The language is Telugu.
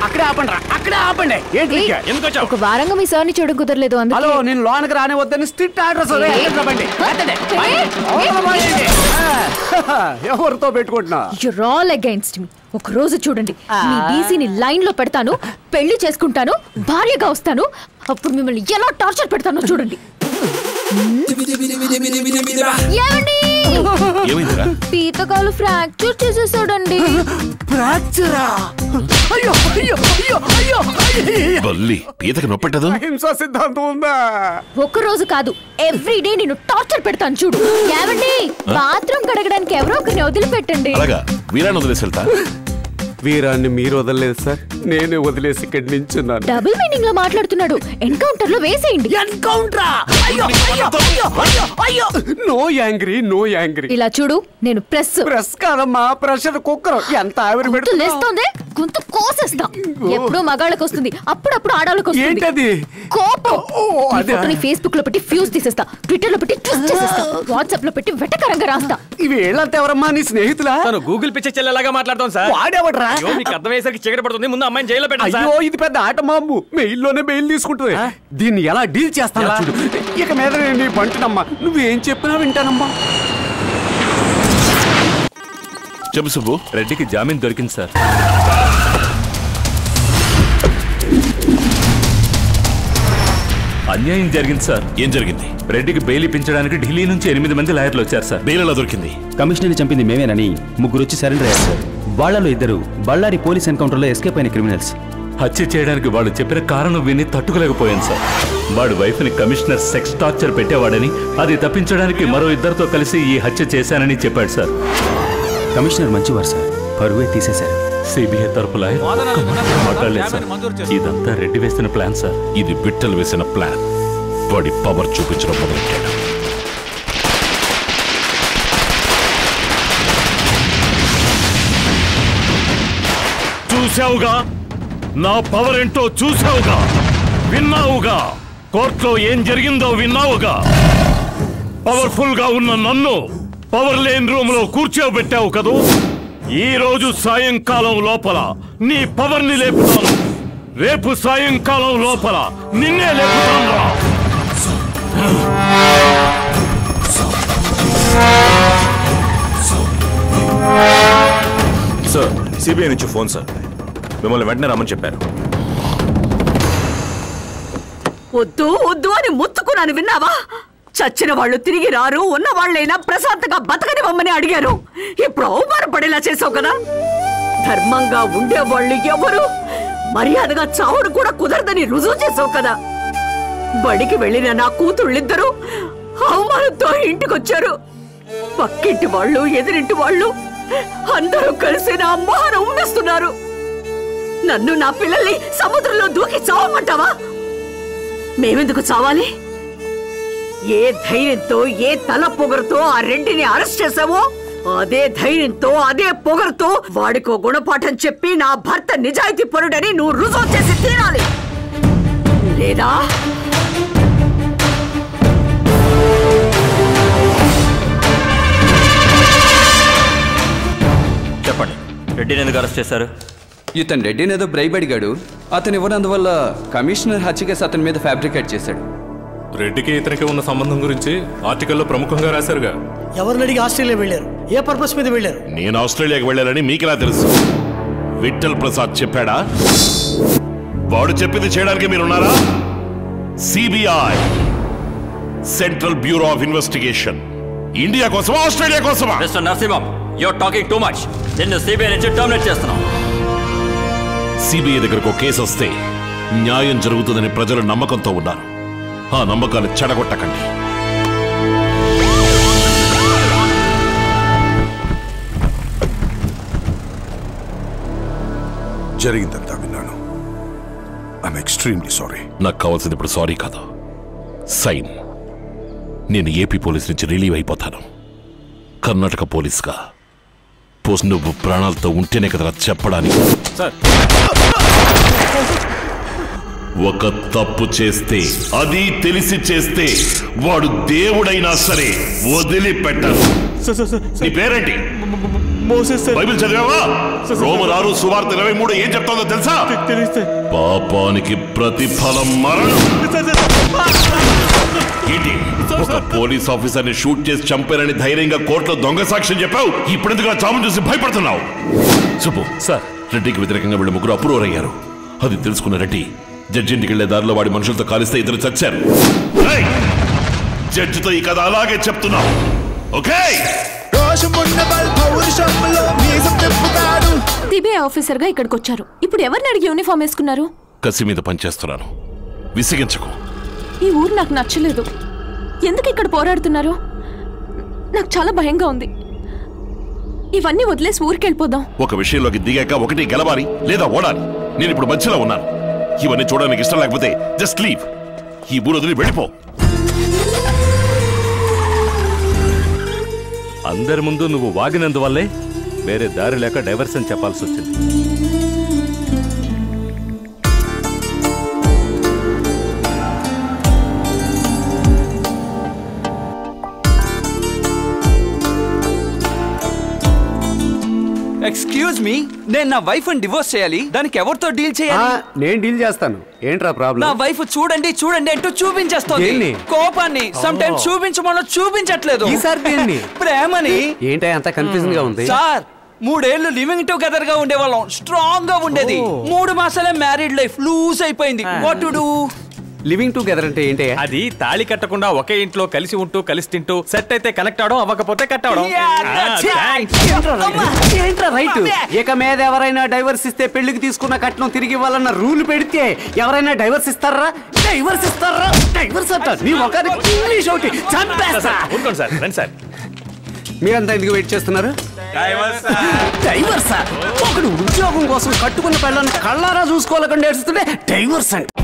అక్కడే ఆపండి రా, అక్కడే ఆపండి. ఏంటి ఒక వారంగా మీ సార్ని చూడడం కుదరలేదు. హలో, నేను లోనకి రానే వద్దని స్ట్రిక్ట్ ఆర్డర్స్. ఎవరితో పెట్టుకుంటున్నా? You're all against me. ఒక రోజు చూడండి, మీ డీసీని లైన్ లో పెడతాను, పెళ్లి చేసుకుంటాను, భార్యగా వస్తాను, అప్పుడు మిమ్మల్ని ఎలా టార్చర్ పెడతానో చూడండి. పీతకాలు ఫ్రాక్చర్ చేసేసాడండి. హింసా సిద్ధాంతం ఉందా? ఒక రోజు కాదు, ఎవ్రీడే నేను టార్చర్ పెడతాను చూడు. ఏమండి, బాత్రూమ్ కడగడానికి ఎవరో ఒకరిని వదిలిపెట్టండి. వీరాన్ని మీరు వదలలేదు సార్, నేనే వదిలేసి ఇక్కడి నుంచి డబుల్ మీనింగ్ లో మాట్లాడుతున్నాడు. ఎన్కౌంటర్ లో వేసేయండి. No angry, no angry. ఇలా చూడు, నేను ప్రెస్ కాదమ్మా, ప్రెషర్ కుక్కర్. ఎంత ఆవిరి పెడుతుంది, గొంతు కోసేస్తా. ఎప్పుడో మగాళ్ళకి వస్తుంది, అప్పుడప్పుడు ఆడాళ్ళకి వస్తుంది. కోపం. ఫేస్బుక్ లో పెట్టి ఫ్యూజ్ తీసేస్తా, ట్విట్టర్ లో పెట్టి ట్విస్ట్ చేసేస్తా, వాట్సాప్ లో పెట్టి వెటకరంగా రాస్తా. ఇవి ఏళ్ళంతా ఎవరమ్మా, నీ స్నేహితులా? గూగుల్ పిచ్చే చెల్లెలాగా మాట్లాడతాం సార్. వాడేవడరా? మీకు అర్థమయ్యేసరికి చీకటి పడుతుంది, ముందు అమ్మాయిని జైల్లో పెట్టండి. అయ్యో, ఇది పెద్ద ఆట మాము. మెయిల్లోనే మెయిల్ తీసుకుంటుంది. దీన్ని ఎలా డీల్ చేస్తాను చూడు. ఇక మీద నేను నీ బంటునమ్మా, నువ్వేం చెప్పినా వింటానమ్మా. చెప్పు సుబ్బు. రెడ్డికి జామీన్ దొరికింది సార్. అన్యాయం జరిగింది సార్. ఏం జరిగింది? రెడ్డికి బెయిల్ ఇప్పించడానికి ఢిల్లీ నుంచి 8 మంది లాయర్లు వచ్చారు సార్. బెయిల్ ఎలా దొరికింది? కమిషనర్ని చంపింది మేమేనని 3 వచ్చి సరెండర్ అయ్యారు సార్. వాళ్లలో 2 బళ్ళారి పోలీస్ ఎన్కౌంటర్లో ఎస్కేప్ అయిన క్రిమినల్స్. హత్య చేయడానికి వాళ్ళు చెప్పిన కారణం విని తట్టుకోలేకపోయాను సార్. వాడి వైఫ్ ని కమిషనర్ సెక్స్ టార్చర్ పెట్టేవాడని, అది తప్పించడానికి మరో 2తో కలిసి ఈ హత్య చేశానని చెప్పాడు సార్. కమిషనర్ మంచివారు సార్, పరువే తీసేశారు. సిబిఐ తరపుల మాట్లాడలేదు సార్. ఇదంతా రెడ్డి వేసిన ప్లాన్ సార్. ఇది బిట్టలు వేసిన ప్లాన్. వాడి పవర్ చూపించడం మొదలెట్టాడు. చూసావుగా, నా పవర్ ఏంటో చూసావుగా, విన్నావుగా, కోర్టులో ఏం జరిగిందో విన్నావుగా. పవర్ఫుల్ గా ఉన్న నన్ను పవర్ లేని రూమ్ లో కూర్చోబెట్టావు కదూ. ఈ రోజు సాయంకాలం లోపల నీ పవర్ ని లేపుతాను. రేపు సాయంకాలం లోపల నిన్నే లేపుతాను రా. సార్, సిబిఐ నుంచి ఫోన్ సార్. మిమ్మల్ని వెంటనే రమ్మని చెప్పారు. వద్దు వద్దు అని ముత్తుకున్నాను, విన్నావా? చచ్చిన వాళ్ళు తిరిగి రారు, ఉన్న వాళ్ళైనా ప్రశాంతంగా బతకనివ్వమని అడిగారు. ఇప్పుడు అవమానపడేలా చేసావు కదా. ధర్మంగా ఉండేవాళ్ళు ఎవరు మర్యాదగా చావుడు కూడా కుదరదని రుజువు చేసావు కదా. బడికి వెళ్ళిన నా కూతుళ్ళిద్దరూ అవమానంతో ఇంటికొచ్చారు. పక్కింటి వాళ్ళు, ఎదురింటి వాళ్ళు అందరూ కలిసి నా అమ్మాన ఉమ్మేస్తున్నారు. నన్ను, నా పిల్లల్ని సముద్రంలో దూకి చావమంటావా? మేమెందుకు చావాలి? ఏ ధైర్యంతో, ఏ తల పొగరుతో ఆ రెడ్డిని అరెస్ట్ చేసావో, అదే ధైర్యంతో, అదే పొగరుతో వాడికో గుణపాఠం చెప్పి నా భర్త నిజాయితీ పరుడని నువ్వు రుజువు చేసి తీరాలి. లేదా చెప్పండి, రెడ్డిని ఎందుకు అరెస్ట్ చేశారు? ఇతను రెడ్డిని ఏదో బ్రైబ్ అడిగాడు. అతను ఇవ్వనందువల్ల కమిషనర్ హత్య కేసు అతని మీద ఫ్యాబ్రికేట్ చేశాడు. రెడ్డికి ఇతనికి ఉన్న సంబంధం గురించి ఆర్టికల్లో ప్రముఖంగా రాశారుగా. ఎవరిని అడిగి ఆస్ట్రేలియా వెళ్ళారు? ఏ పర్పస్ మీద వెళ్ళారు? నేను ఆస్ట్రేలియాకి వెళ్ళాలని మీకెలా తెలుసు? విఠల్ ప్రసాద్ చెప్పాడా? వాడు చెప్పింది చేయడానికి మీరున్నారా? CBI, central bureau of investigation, India కోసమా ఆస్ట్రేలియా కోసమా? Mister Narasimham, you are talking too much. నిన్ను సిబిఐ నుంచి టర్మినేట్ చేస్తున్నాం. సిబిఐ దగ్గరకు కేసు వస్తే న్యాయం జరుగుతుందని ప్రజలు నమ్మకంతో ఉన్నారు. ఆ నమ్మకాలు చెడగొట్టకండి. జరిగిందంతా విన్నాను. I'm extremely sorry. నాకు కావాల్సింది ఇప్పుడు సారీ కాదు, సైన్. నేను ఏపీ పోలీస్ నుంచి రిలీవ్ అయిపోతాను. కర్ణాటక పోలీస్గా నువ్వు ప్రాణాలతో ఉంటేనే కదా చెప్పడానికి. ఒక తప్పు చేస్తే, అది తెలిసి చేస్తే, వాడు దేవుడైనా సరే వదిలిపెట్టను. నీ పేరేంటి? బైబిల్ చదివావా? రోమరు 6 సువార్త 23 ఏం చెప్తుందో తెలుసా? పాపానికి ప్రతిఫలం మరణం. ఏంటి ఒక పోలీస్ ఆఫీసర్ ని షూట్ చేసి చంపారని ధైర్యంగా కోర్టులో దొంగ సాక్ష్యం చెప్పావు. ఇప్పుడెందుకు చావును చూసి భయపడుతున్నావు? సుబ్బు సార్, రెడ్డికి వ్యతిరేకంగా వీళ్ళు ముగ్గురు అప్రూవర్ అయ్యారు. అది తెలుసుకున్న రెడ్డి జడ్జి ఇంటికి వెళ్లే దారిలో వాడి మనుషులతో కాలిస్తే ఇద్దరు చచ్చారు. జడ్జితో ఈ కథ అలాగే చెప్తున్నావు. ఓకే? సిబిఐ ఆఫీసర్ గా ఇక్కడికి వచ్చారు. ఇప్పుడు ఎవరిని అడిగి యూనిఫామ్ వేసుకున్నారు? కసి మీద పనిచేస్తున్నాను, విసిగించకు. ఈ ఊరు నాకు నచ్చలేదు. ఎందుకు ఇక్కడ పోరాడుతున్నారు? నాకు చాలా భయంగా ఉంది. ఇవన్నీ వదిలేసి ఊరికి వెళ్ళిపోదాం. ఒక విషయంలోకి దిగాక ఒకటి గెలవాలి లేదా ఓడాలి. నేను ఇప్పుడు మధ్యలో ఉన్నాను. ఇవన్నీ చూడడానికి ఇష్టం లేకపోతే జస్ట్ లీవ్. ఈ ఊరు వదిలి వెళ్ళిపో. అందరి ముందు నువ్వు వాగినందువల్లే వేరే దారి లేక డైవర్స్ అని చెప్పాల్సి వచ్చింది. ఎక్స్క్యూజ్ మీ, నేను నా వైఫ్ ని డివోర్స్ చేయాలి. దానికి ఎవరితో డీల్ చేయాలి? నేను డీల్ చేస్తాను. ఏంట్రా ప్రాబ్లం? నా వైఫ్ చూడండి చూడండి అంటూ చూపించేస్తోంది. కోపాన్ని సమ్ టైమ్స్ చూపించమని చూపించట్లేదు. ఈసారి దేన్ని? ప్రేమని. ఏంటో అంత కన్ఫ్యూజన్ గా ఉంది సార్. 3 ఏళ్లు లివింగ్ టుగెదర్ గా ఉండేవాళ్ళం. స్ట్రాంగ్ గా ఉండేది. 3 మాసాలే మ్యారీడ్ లైఫ్ లూజ్ అయిపోయింది. What to do? Living together అంటే ఏంటి? అది తాళి కట్టకుండా ఒకే ఇంట్లో కలిసి ఉంటూ కలిసి తింటూ సెట్ అయితే కనెక్ట్ అవడం, అవ్వకపోతే కట్ అవడం. ఏంట్రా రైట్? ఇక మీద ఎవరైనా డైవర్స్ ఇస్తే పెళ్లికి తీసుకున్న కట్నం తిరిగి ఇవ్వాలన్న రూల్ పెడితే ఎవరైనా డైవర్స్ ఇస్తారా? డైవర్స్ ఇస్తారా? డైవర్స్ అంట నీ ఒకరికి ఇంగ్లీష్ ఒకటి చంపేస్తా. ఊరుకోండి సార్, రండి సార్. మీరంతా ఎందుకు వెయిట్ చేస్తున్నారు? డైవర్స్ ఒకడు ఉద్యోగం కోసం కట్టుకున్న పిల్లల్ని కళ్ళారా చూసుకోవాలకుండా ఏడుస్తుంటే డైవర్స్ అంటే